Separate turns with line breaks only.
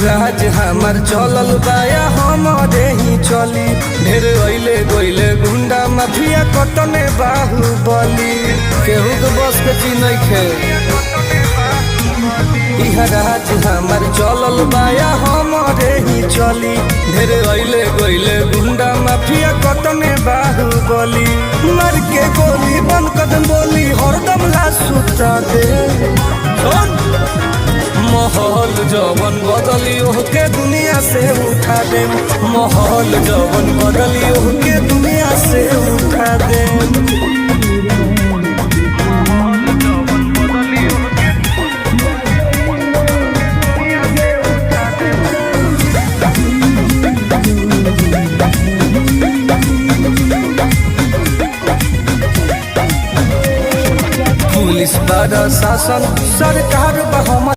राज हमार चलल बाया हमारे ही चली ढेर अइले गइले गुंडा माफिया कतने बाहुबली केहू के बस के चीज नइखे इहा राज हमार चलल बाया हमारे ही चली ढेर अइले गइले गुंडा माफिया कतने बाहुबली मार के गोली बंद कदम बोली हरदम ला सुता दे माहौल जवन बदली के दुनिया से उठा दे माहौल जवन बदली के दुनिया से उठा दे पुलिस प्रशासन सरकार